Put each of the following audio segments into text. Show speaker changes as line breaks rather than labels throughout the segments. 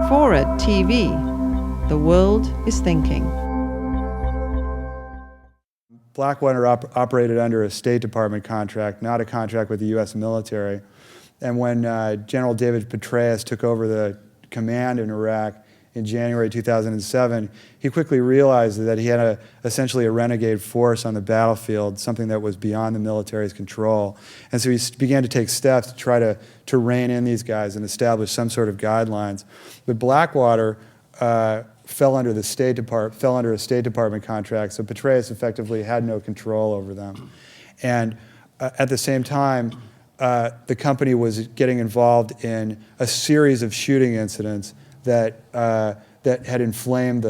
FORA.tv. The world is thinking.
Blackwater operated under a State Department contract, not a contract with the U.S. military. And when General David Petraeus took over the command in Iraq in January 2007, he quickly realized that he had essentially a renegade force on the battlefield, something that was beyond the military's control. And so he began to take steps to try to rein in these guys and establish some sort of guidelines. But Blackwater fell under a State Department contract, so Petraeus effectively had no control over them. And at the same time, the company was getting involved in a series of shooting incidents that had inflamed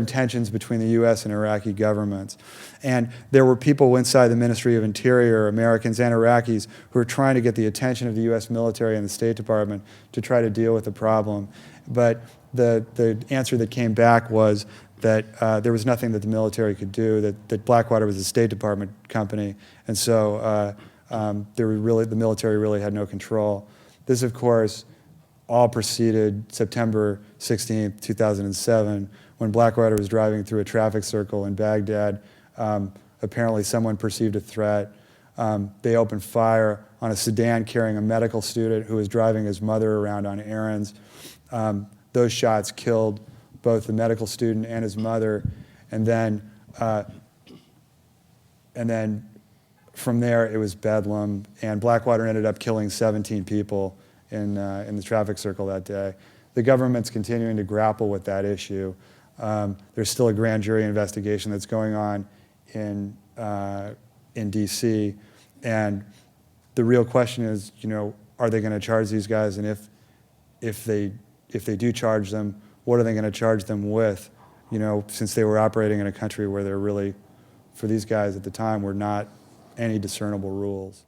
tensions between the U.S. and Iraqi governments. And there were people inside the Ministry of Interior, Americans and Iraqis, who were trying to get the attention of the U.S. military and the State Department to try to deal with the problem. But the answer that came back was that there was nothing that the military could do, that Blackwater was a State Department company, and so the military really had no control. This, of course, all preceded September 16th, 2007, when Blackwater was driving through a traffic circle in Baghdad. Apparently someone perceived a threat. They opened fire on a sedan carrying a medical student who was driving his mother around on errands. Those shots killed both the medical student and his mother, and then from there it was bedlam, and Blackwater ended up killing 17 people in the traffic circle that day. The government's continuing to grapple with that issue. There's still a grand jury investigation that's going on in D.C., and the real question is, are they going to charge these guys, and if they do charge them, what are they going to charge them with? Since they were operating in a country where there really, for these guys at the time, were not any discernible rules.